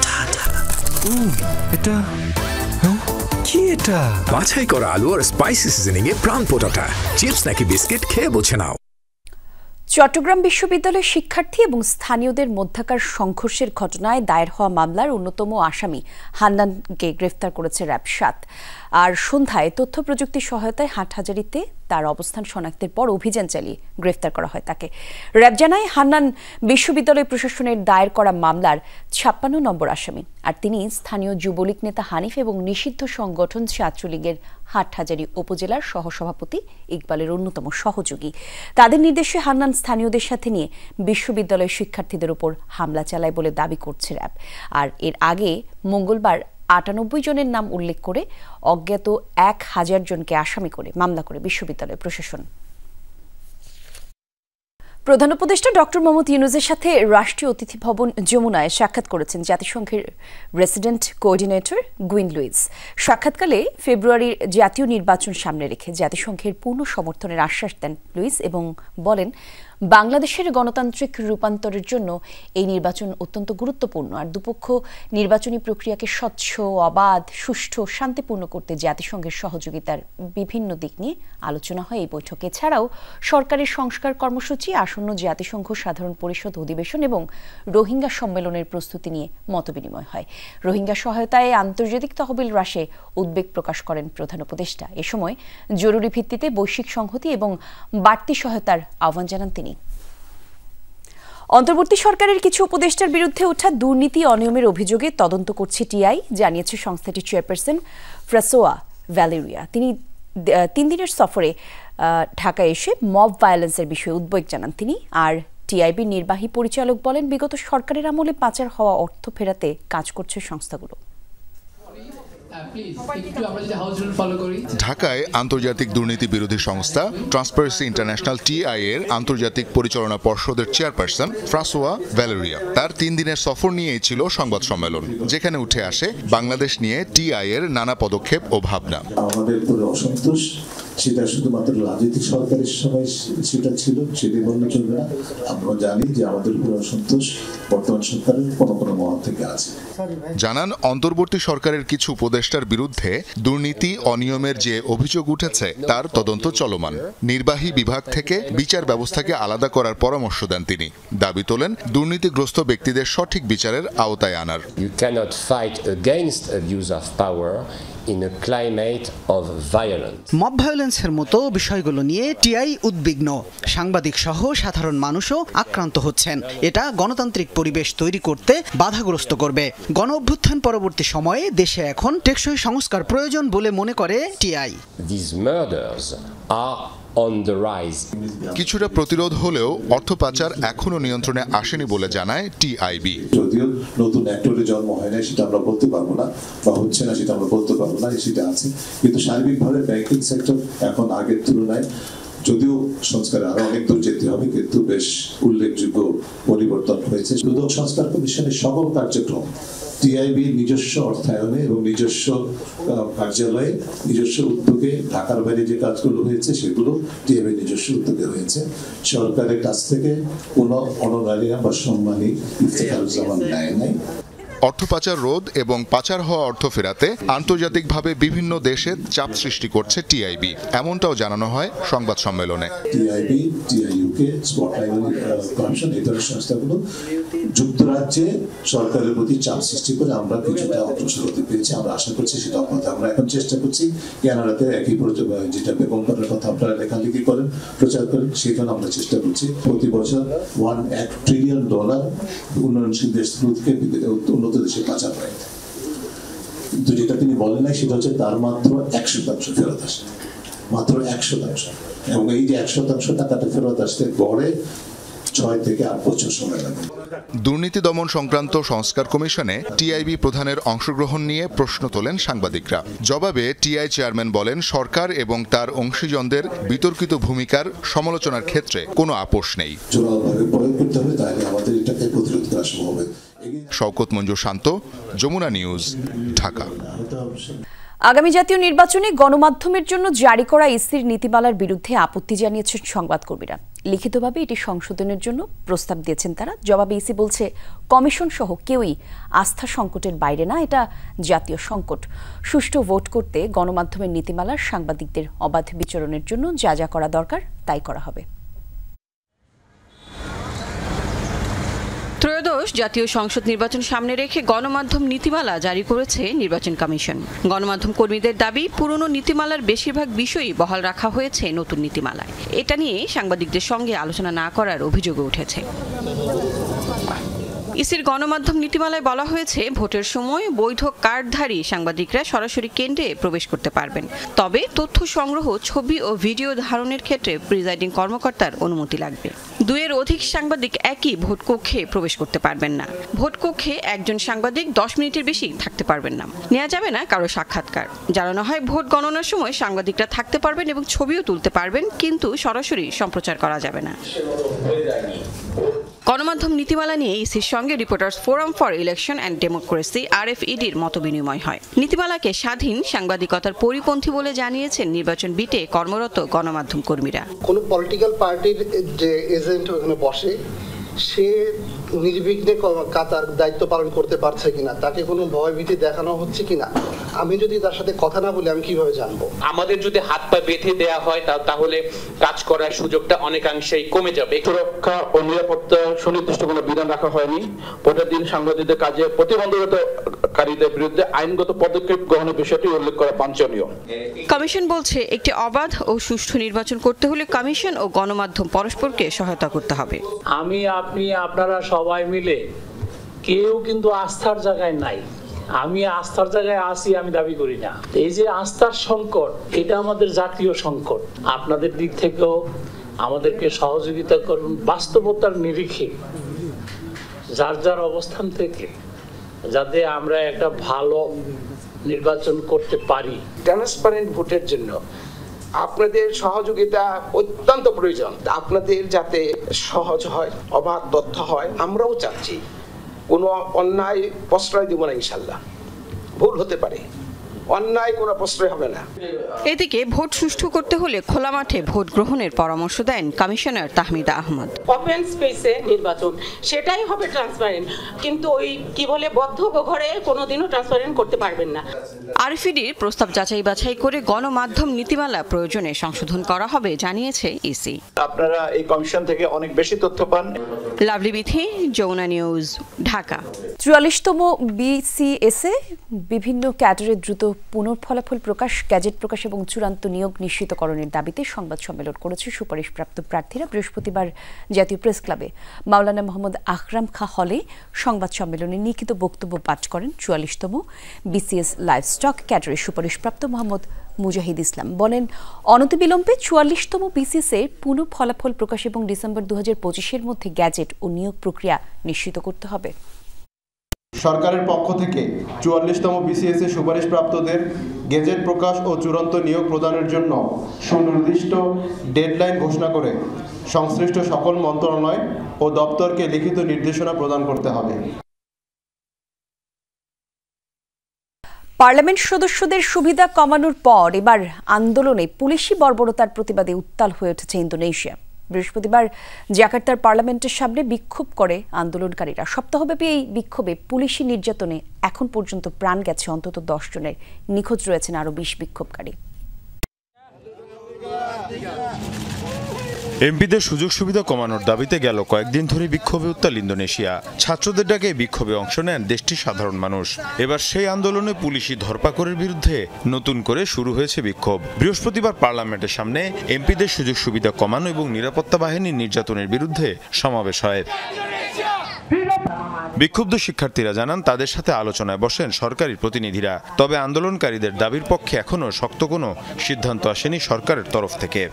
এটা কি? এটা বাছাই করা আলু আর স্পাইসি সিজনিং এ প্রাণ পটাটা চিপস নাকি বিস্কিট খেয়ে বোঝে নাও। চট্টগ্রাম বিশ্ববিদ্যালয়ের শিক্ষার্থী এবং স্থানীয়দের মধ্যকার সংঘর্ষের ঘটনায় দায়ের হওয়া মামলার অন্যতম আসামি হান্নানকে গ্রেফতার করেছে র্যাব 7। আর সন্ধ্যায় তথ্য প্রযুক্তি সহায়তায় হাটহাজারীতে তার অবস্থান শনাক্তের পর অভিযান চালিয়ে গ্রেফতার করা হয় তাকে। র্যাব জানায় হান্নান বিশ্ববিদ্যালয় প্রশাসনের দায়ের করা মামলার 56 নম্বর আসামি। আর তিনি স্থানীয় যুবলীগ নেতা হানিফ এবং নিষিদ্ধ সংগঠন ছাত্রলীগের হাটহাজারী উপজেলার সহসভাপতি ইকবালের অন্যতম সহযোগী। তাদের নির্দেশে হান্নান স্থানীয়দের সাথে নিয়ে বিশ্ববিদ্যালয়ের শিক্ষার্থীদের উপর হামলা চালায় বলে দাবি করছে র্যাব। আর এর আগে মঙ্গলবার 98 জনের নাম উল্লেখ করে অজ্ঞাত 1000 জনকে আসামি করে মামলা করে বিশ্ববিদ্যালয় প্রশাসন। প্রধান উপদেষ্টা ডক্টর মোহাম্মদ ইউনূসের সাথে রাষ্ট্রীয় অতিথি ভবন যমুনায় সাক্ষাৎ করেছেন জাতিসংঘের রেসিডেন্ট কোঅর্ডিনেটর গুইন লুইস। সাক্ষাৎকালে ফেব্রুয়ারির জাতীয় নির্বাচন সামনে রেখে জাতিসংঘের পূর্ণ সমর্থনের আশ্বাস দেন লুইস এবং বলেন বাংলাদেশের গণতান্ত্রিক রূপান্তরের জন্য এই নির্বাচন অত্যন্ত গুরুত্বপূর্ণ। আর দুপক্ষ নির্বাচনী প্রক্রিয়াকে স্বচ্ছ, অবাধ, সুষ্ঠু, শান্তিপূর্ণ করতে জাতিসংঘের সহযোগিতার বিভিন্ন দিক নিয়ে আলোচনা হয় এই বৈঠকে। এছাড়াও সরকারের সংস্কার কর্মসূচি, আসন্ন জাতিসংঘ সাধারণ পরিষদ অধিবেশন এবং রোহিঙ্গা সম্মেলনের প্রস্তুতি নিয়ে মতবিনিময় হয়। রোহিঙ্গা সহায়তায় আন্তর্জাতিক তহবিল হ্রাসে উদ্বেগ প্রকাশ করেন প্রধান উপদেষ্টা। এ সময় জরুরি ভিত্তিতে বৈশ্বিক সংহতি এবং বাড়তি সহায়তার আহ্বান জানান তিনি। অন্তর্বর্তী সরকারের কিছু উপদেষ্টার বিরুদ্ধে ওঠা দুর্নীতি অনিয়মের অভিযোগে তদন্ত করছে টিআই, জানিয়েছে সংস্থাটির চেয়ারপারসন ফ্রাসোয়া ভ্যালেরিয়া। তিনি 3 দিনের সফরে ঢাকায় এসে মব ভায়োলেন্সের বিষয়ে উদ্বেগ জানান তিনি। আর টিআইবির নির্বাহী পরিচালক বলেন বিগত সরকারের আমলে পাচার হওয়া অর্থ ফেরাতে কাজ করছে সংস্থাগুলো। ঢাকায় আন্তর্জাতিক দুর্নীতি বিরোধী সংস্থা ট্রান্সপারেন্সি ইন্টারন্যাশনাল টিআই এর আন্তর্জাতিক পরিচালনা পর্ষদের চেয়ারপারসন ফ্রাসোয়া ভ্যালেরিয়া তার 3 দিনের সফর নিয়েই ছিল সংবাদ সম্মেলন, যেখানে উঠে আসে বাংলাদেশ নিয়ে টিআই এর নানা পদক্ষেপ ও ভাবনা। আমাদের পুরো অসন্তোষ, সেটা শুধুমাত্র রাজনৈতিক সরকারের সময় সেটা ছিল, সেটা বললে চলবে না। আমরা জানি যে আমাদের পুরো অসন্তোষ বর্তমান সরকারের কোনো কোনো মহল থেকে আছে। জানান অন্তর্বর্তী সরকারের কিছু উপদেষ্টার বিরুদ্ধে দুর্নীতি অনিয়মের যে অভিযোগ উঠেছে তার তদন্ত চলমান। নির্বাহী বিভাগ থেকে বিচার ব্যবস্থাকে আলাদা করার পরামর্শ দেন তিনি। দাবি তোলেন দুর্নীতিগ্রস্ত ব্যক্তিদের সঠিক বিচারের আওতায় আনার। You cannot fight against abuse of power in a climate of violence. Mob ভায়োলেন্সের মতো বিষয়গুলো নিয়ে টিআই উদ্বিগ্ন। সাংবাদিক সহ সাধারণ মানুষও আক্রান্ত হচ্ছেন। এটা গণতান্ত্রিক পরিবেশ তৈরি করতে বাধাগ্রস্ত করবে। গণ অভ্যুত্থান পরবর্তী সময়ে দেশে এখন টেকসই সংস্কার প্রয়োজন বলে মনে করে TI. These murders are on the rise. কিছুটা প্রতিরোধ হলেও অর্থ পাচার এখনো নিয়ন্ত্রণে আসেনি বলে জানায় টিআইবি। যদিও নতুন অ্যাক্টরের জন্ম হয় না সেটা আমরা বলতে পারবো না, বা হচ্ছে না সেটা আমরা বলতে পারবো না, সেটা আছে। কিন্তু সার্বিকভাবে ব্যাংকিং সেক্টর এখন আগের তুলনায়, যদিও সংস্কারে আরো অনেক দূর যেতে হবে, কিন্তু বেশ উল্লেখযোগ্য পরিবর্তন হয়েছে। দুদক সংস্কার কমিশনের সকল কার্যক্রম টিআইবি নিজস্ব অর্থায়নে এবং নিজস্ব কার্যালয়ে নিজস্ব উদ্যোগে, ঢাকার বাইরে যে কাজগুলো হয়েছে সেগুলো টিআইবি নিজস্ব উদ্যোগে হয়েছে। সরকারের কাছ থেকে কোনো অনারারিয়াম বা সম্মানী ইফতেখারুজ্জামান নেয় নাই। অর্থ পাচার রোধ এবং পাচার হওয়া অর্থ ফেরাতে আন্তর্জাতিকভাবে বিভিন্ন দেশে চাপ সৃষ্টি করছে টিআইবি, এমনটাও জানানো হয় সংবাদ সম্মেলনে। টিআইবি, টিআইইউকে, স্পটলাইট কমিশন, এই ধরনের সংস্থাগুলো যুক্তরাজ্যে সরকারের প্রতি চাপ সৃষ্টি করে আমরা কিছুটা অগ্রসর হতে পেরেছি। আমরা আশা করছি সেটা অব্যাহত। আমরা এখন চেষ্টা করছি কানাডাতে একই যেটা বেগম করার কথা আপনারা লেখালেখি করেন, প্রচার করেন, সেখানে আমরা চেষ্টা করছি প্রতি বছর $1 ট্রিলিয়ন উন্নয়নশীল দেশগুলো থেকে উন্নত দেশে পাচার হয়। কিন্তু যেটা তিনি বলেন নাই সেটা হচ্ছে তার মাত্র 1% ফেরত আসে, মাত্র 1%। এবং এই যে 1% টাকাটা ফেরত আসতে গড়ে 6 থেকে 8 বছর সময় লাগে। দুর্নীতি দমন সংক্রান্ত সংস্কার কমিশনে টিআইবি প্রধানের অংশগ্রহণ নিয়ে প্রশ্ন তোলেন সাংবাদিকরা। জবাবে টিআই চেয়ারম্যান বলেন, সরকার এবং তার অংশীজনদের বিতর্কিত ভূমিকার সমালোচনার ক্ষেত্রে কোনো আপোষ নেই। জোরালোভাবে প্রয়োগ করতে হবে, তাহলে আমাদের এটাকে প্রতিরোধ করা সম্ভব হবে। শওকত মঞ্জুর শান্ত, যমুনা নিউজ, ঢাকা। আগামী জাতীয় নির্বাচনে গণমাধ্যমের জন্য জারি করা ইসির নীতিমালার বিরুদ্ধে আপত্তি জানিয়েছেন সংবাদকর্মীরা। লিখিতভাবে এটি সংশোধনের জন্য প্রস্তাব দিয়েছেন তারা। জবাবে ইসি বলছে, কমিশন সহ কেউই আস্থা সংকটের বাইরে না, এটা জাতীয় সংকট। সুষ্ঠু ভোট করতে গণমাধ্যমের নীতিমালার সাংবাদিকদের অবাধ বিচরণের জন্য যা যা করা দরকার তাই করা হবে। ত্রয়োদশ জাতীয় সংসদ নির্বাচন সামনে রেখে গণমাধ্যম নীতিমালা জারি করেছে নির্বাচন কমিশন। গণমাধ্যম কর্মীদের দাবি, পুরনো নীতিমালার বেশিরভাগ বিষয়ই বহাল রাখা হয়েছে নতুন নীতিমালায়। এটা নিয়ে সাংবাদিকদের সঙ্গে আলোচনা না করার অভিযোগও উঠেছে। ইসির গণমাধ্যম নীতিমালায় বলা হয়েছে, ভোটের সময় বৈধ কার্ডধারী সাংবাদিকরা সরাসরি কেন্দ্রে প্রবেশ করতে পারবেন। তবে তথ্য সংগ্রহ, ছবি ও ভিডিও ধারণের ক্ষেত্রে প্রিজাইডিং কর্মকর্তার অনুমতি লাগবে। 2 এর অধিক সাংবাদিক একই ভোট কক্ষে প্রবেশ করতে পারবেন না। ভোট কক্ষে একজন সাংবাদিক 10 মিনিটের বেশি থাকতে পারবেন না। নেওয়া যাবে না কারো সাক্ষাৎকার। জানানো হয়, ভোট গণনার সময় সাংবাদিকরা থাকতে পারবেন এবং ছবিও তুলতে পারবেন, কিন্তু সরাসরি সম্প্রচার করা যাবে না। গণমাধ্যম নীতিমালা নিয়ে ইসির সঙ্গে reporters forum for election and democracy RFEDর মতবিনিময় হয়। নীতিমালাকে স্বাধীন সাংবাদিকতার পরিপন্থী বলে জানিয়েছেন নির্বাচন বিটে কর্মরত গণমাধ্যম কর্মীরা। কোন পলিটিক্যাল পার্টির যে এজেন্ট ওখানে বসে, সে নির্বিঘ্নে তার দায়িত্ব পালন করতে পারছে কিনা, তাকে কোনো ভয়ভীতি দেখানো হচ্ছে কিনা, আমি যদি তার সাথে কথা না বলি আমি কিভাবে জানবো? আমাদের যদি হাত পা বেঁধে দেওয়া হয় তাহলে কাজ করার সুযোগটা অনেকাংশেই কমে যাবে। সুরক্ষা ও নিরাপত্তা সুনির্দিষ্ট কোনো বিধান রাখা হয়নি। ভোটের দিন সাংবাদিকদের কাজে প্রতিবন্ধকতাকারীদের বিরুদ্ধে আইনগত পদক্ষেপ গ্রহণের বিষয়টি উল্লেখ করা বাঞ্ছনীয়। কমিশন বলছে, একটি অবাধ ও সুষ্ঠু নির্বাচন করতে হলে কমিশন ও গণমাধ্যম পরস্পরকে সহায়তা করতে হবে। আপনি আপনারা সবাই মিলে কেউ কিন্তু আস্থার জায়গায় নাই। আমি আস্থার জায়গায় আসি আমি দাবি করি না। এই যে আস্থার সংকট, এটা আমাদের জাতীয় সংকট। আপনাদের দিক থেকেও আমাদেরকে সহযোগিতা করুন, বাস্তবতার নিরিখে যার যার অবস্থান থেকে, যাতে আমরা একটা ভালো নির্বাচন করতে পারি। ট্রান্সপারেন্ট ভোটের জন্য আপনাদের সহযোগিতা অত্যন্ত প্রয়োজন। আপনাদের যাতে সহজ হয়, অবাধ তথ্য হয়, আমরাও চাচ্ছি। কোনো অন্যায় প্রশ্রয় দিব না, ইনশাল্লাহ। ভুল হতে পারে, অন্যায় কোনো প্রশ্রয় হবে না। এদিকে ভোট সুষ্ঠু করতে হলে খোলা মাঠে ভোট গ্রহণের পরামর্শ দেন কমিশনার তাহমিদা আহমদ। ওপেন স্পেসে নির্বাচন, সেটাই হবে ট্রান্সপারেন্ট, কিন্তু ওই কি বলে বদ্ধ ঘরে কোনোদিনও ট্রান্সপারেন্ট করতে পারবেন না। RFEDর প্রস্তাব যাচাই বাছাই করে গণমাধ্যম নীতিমালা প্রয়োজনে সংশোধন করা হবে জানিয়েছে ইসি। আপনারা এই কমিশন থেকে অনেক বেশি তথ্য পান। লাভলি বিথি, যমুনা নিউজ, ঢাকা। 44তম BCS-এ বিভিন্ন ক্যাডারের দ্রুত পুনর্ফলাফল প্রকাশ, গ্যাজেট প্রকাশ এবং চূড়ান্ত নিয়োগ নিশ্চিতকরণের দাবিতে সংবাদ সম্মেলন করেছে সুপারিশপ্রাপ্ত প্রার্থীরা। বৃহস্পতিবার জাতীয় প্রেস ক্লাবে মাওলানা মোহাম্মদ আকরাম খাঁ হলে সংবাদ সম্মেলনে লিখিত বক্তব্য পাঠ করেন 44তম BCS লাইভস্টক ক্যাডারের সুপারিশপ্রাপ্ত মোহাম্মদ মুজাহিদ ইসলাম বলেন, অনতিবিলম্বে ৪৪তম বিসিএস-এর পুনঃ ফলাফল প্রকাশ এবং ডিসেম্বর ২০২৫-এর মধ্যে গ্যাজেট ও নিয়োগ প্রক্রিয়া নিশ্চিত করতে হবে। সরকারের পক্ষ থেকে ৪৪তম বিসিএস-এ সুপারিশপ্রাপ্তদের গেজেট প্রকাশ ও চূড়ান্ত নিয়োগ প্রদানের জন্য সুনির্দিষ্ট ডেডলাইন ঘোষণা করে সংশ্লিষ্ট সকল মন্ত্রণালয় ও দপ্তরকে লিখিত নির্দেশনা প্রদান করতে হবে। পার্লামেন্ট সদস্যদের সুবিধা কমানোর পর এবার আন্দোলনে পুলিশি বর্বরতার প্রতিবাদে উত্তাল হয়ে উঠেছে ইন্দোনেশিয়া। বৃহস্পতিবার জাকার্তার পার্লামেন্টের সামনে বিক্ষোভ করে আন্দোলনকারীরা। সপ্তাহব্যাপী এই বিক্ষোভে পুলিশি নির্যাতনে এখন পর্যন্ত প্রাণ গেছে অন্তত 10 জনের, নিখোঁজ রয়েছেন আরও 20 বিক্ষোভকারী। এমপিদের সুযোগ সুবিধা কমানোর দাবিতে গেল কয়েকদিন ধরে বিক্ষোভে উত্তাল ইন্দোনেশিয়া। ছাত্রদের ডাকে বিক্ষোভে অংশ নেন দেশটির সাধারণ মানুষ। এবার সেই আন্দোলনে পুলিশি ধরপাকড়ের বিরুদ্ধে নতুন করে শুরু হয়েছে বিক্ষোভ। বৃহস্পতিবার পার্লামেন্টের সামনে এমপিদের সুযোগ সুবিধা কমানো এবং নিরাপত্তা বাহিনীর নির্যাতনের বিরুদ্ধে সমাবেশ হয়। বিক্ষুব্ধ শিক্ষার্থীরা জানান, তাদের সাথে আলোচনায় বসেন সরকারি প্রতিনিধিরা। তবে আন্দোলনকারীদের দাবির পক্ষে এখনও শক্ত কোনো সিদ্ধান্ত আসেনি সরকারের তরফ থেকে।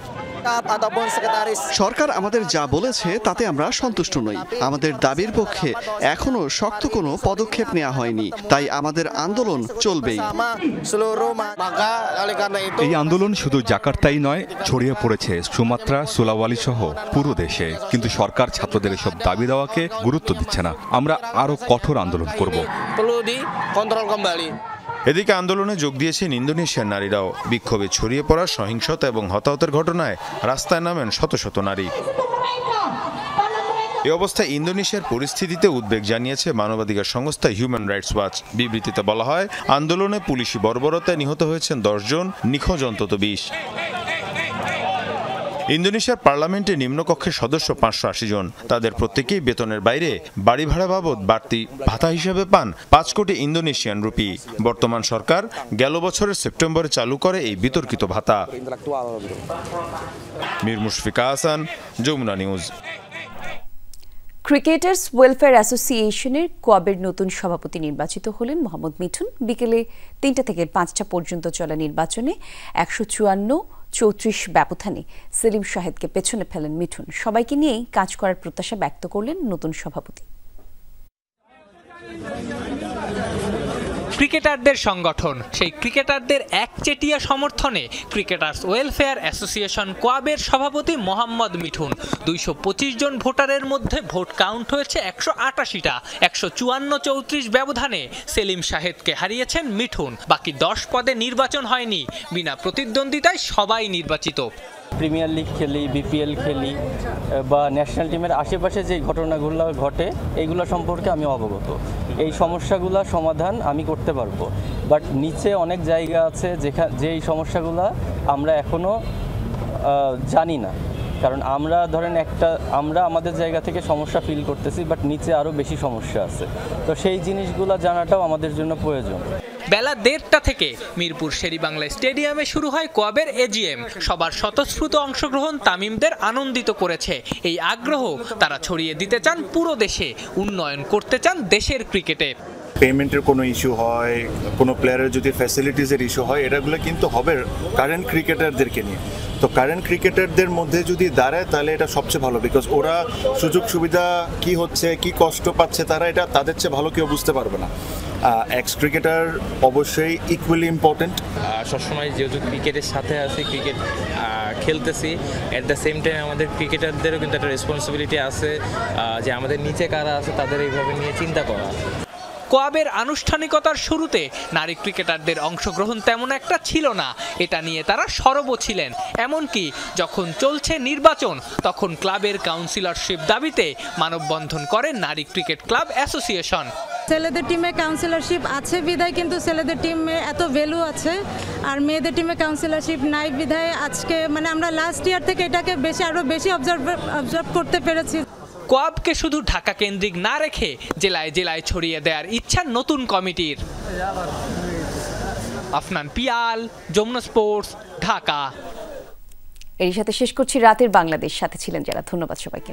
সরকার আমাদের যা বলেছে তাতে আমরা সন্তুষ্ট নই। আমাদের দাবির পক্ষে এখনো শক্ত কোনো পদক্ষেপ নেওয়া হয়নি, তাই আমাদের আন্দোলন চলবেই। এই আন্দোলন শুধু জাকার্তাই নয়, ছড়িয়ে পড়েছে সুমাত্রা, সুলাওয়ালি সহ পুরো দেশে। কিন্তু সরকার ছাত্রদের এসব দাবি দেওয়াকে গুরুত্ব দিচ্ছে না। আমরা আরো কঠোর আন্দোলন করব। এদিকে আন্দোলনে যোগ দিয়েছেন ইন্দোনেশিয়ার নারীরাও। বিক্ষোভে ছড়িয়ে পড়া সহিংসতা এবং হতাহতের ঘটনায় রাস্তায় নামেন শত শত নারী। এ অবস্থায় ইন্দোনেশিয়ার পরিস্থিতিতে উদ্বেগ জানিয়েছে মানবাধিকার সংস্থা হিউম্যান রাইটস ওয়াচ। বিবৃতিতে বলা হয়, আন্দোলনে পুলিশি বর্বরতায় নিহত হয়েছেন 10 জন, নিখোঁজ অন্তত 20। ইন্দোনেশিয়ার পার্লামেন্টে নিম্নকক্ষের সদস্য 580 জন। তাদের প্রত্যেকেই বেতনের বাইরে বাড়ি ভাড়া বাবদ বাড়তি ভাতা হিসেবে পান 5 কোটি ইন্দোনেশিয়ান রুপি। বর্তমান সরকার গেল বছরের সেপ্টেম্বরে চালু করে এই বিতর্কিত ভাতা। Mir Mushfika Hasan, Jamuna news. Cricketers welfare অ্যাসোসিয়েশনের কোয়াবের নতুন সভাপতি নির্বাচিত হলেন মোহাম্মদ মিঠুন। বিকেলে 3টা থেকে 5টা পর্যন্ত চলা নির্বাচনে 154-34 ব্যবধানে সেলিম শাহেদকে পেছনে ফেলেন মিঠুন। সবাইকে নিয়েই কাজ করার প্রত্যাশা ব্যক্ত করলেন নতুন সভাপতি। ক্রিকেটারদের সংগঠন, সেই ক্রিকেটারদের একচেটিয়া সমর্থনে ক্রিকেটার্স ওয়েলফেয়ার অ্যাসোসিয়েশন কোয়াবের সভাপতি মোহাম্মদ মিঠুন। 225 জন ভোটারের মধ্যে ভোট কাউন্ট হয়েছে 188টা। 154-34 ব্যবধানে সেলিম শাহেদকে হারিয়েছেন মিঠুন। বাকি 10 পদে নির্বাচন হয়নি, বিনা প্রতিদ্বন্দ্বিতায় সবাই নির্বাচিত। প্রিমিয়ার লিগ খেলি, বিপিএল খেলি বা ন্যাশনাল টিমের আশেপাশে যে ঘটনাগুলো ঘটে এইগুলো সম্পর্কে আমি অবগত। এই সমস্যাগুলো সমাধান আমি করতে পারবো, বাট নিচে অনেক জায়গা আছে যেই সমস্যাগুলো আমরা এখনও জানি না। কারণ আমরা ধরেন আমরা আমাদের জায়গা থেকে সমস্যা ফিল করতেছি, বাট নিচে আরও বেশি সমস্যা আছে। তো সেই জিনিসগুলো জানাটাও আমাদের জন্য প্রয়োজন। বেলা 1:30টা থেকে মিরপুর শেরেবাংলা স্টেডিয়ামে শুরু হয় কোয়াবের এজিএম। সবার স্বতঃস্ফূর্ত অংশগ্রহণ তামিমদের আনন্দিত করেছে। এই আগ্রহ তারা ছড়িয়ে দিতে চান পুরো দেশে, উন্নয়ন করতে চান দেশের ক্রিকেটে। পেমেন্টের কোনো ইস্যু হয়, কোনো প্লেয়ারের যদি ফ্যাসিলিটিসের ইস্যু হয়, এটাগুলো কিন্তু হবে কারেন্ট ক্রিকেটারদেরকে নিয়ে। তো কারেন্ট ক্রিকেটারদের মধ্যে যদি দাঁড়ায় তাহলে এটা সবচেয়ে ভালো, বিকজ ওরা সুযোগ সুবিধা কি হচ্ছে, কি কষ্ট পাচ্ছে, তারা এটা তাদের চেয়ে ভালো কেউ বুঝতে পারবে না। এক্স ক্রিকেটার অবশ্যই ইকুয়ালি ইম্পর্টেন্ট। সবসময় যেহেতু ক্রিকেটের সাথে আছি, ক্রিকেট খেলতেছি, অ্যাট দ্য সেম টাইম আমাদের ক্রিকেটারদেরও কিন্তু একটা রেসপন্সিবিলিটি আছে যে আমাদের নিচে কারা আছে তাদের এইভাবে নিয়ে চিন্তা করা। কোয়াবের আনুষ্ঠানিকতার শুরুতে নারী ক্রিকেটারদের অংশগ্রহণ তেমন একটা ছিল না, এটা নিয়ে তারা সরব ছিলেন। এমনকি যখন চলছে নির্বাচন তখন ক্লাবের কাউন্সিলরশিপ দাবিতে মানববন্ধন করে নারী ক্রিকেট ক্লাব অ্যাসোসিয়েশন। ছেলেদের টিমে কাউন্সিলরশিপ আছে বিধায় কিন্তু ছেলেদের টিমে এত ভ্যালু আছে, আর মেয়েদের টিমে কাউন্সিলরশিপ নাই বিধায় আজকে আমরা লাস্ট ইয়ার থেকে এটাকে আরো বেশি অবজার্ভ করতে পেরেছি। কোয়াবকে শুধু ঢাকা কেন্দ্রিক না রেখে জেলায় জেলায় ছড়িয়ে দেওয়ার ইচ্ছা নতুন কমিটির। আফনান পিয়াল, যমুনা স্পোর্টস, ঢাকা। এর সাথে শেষ করছি রাতের বাংলাদেশ। সাথে ছিলেন যারা, ধন্যবাদ সবাইকে।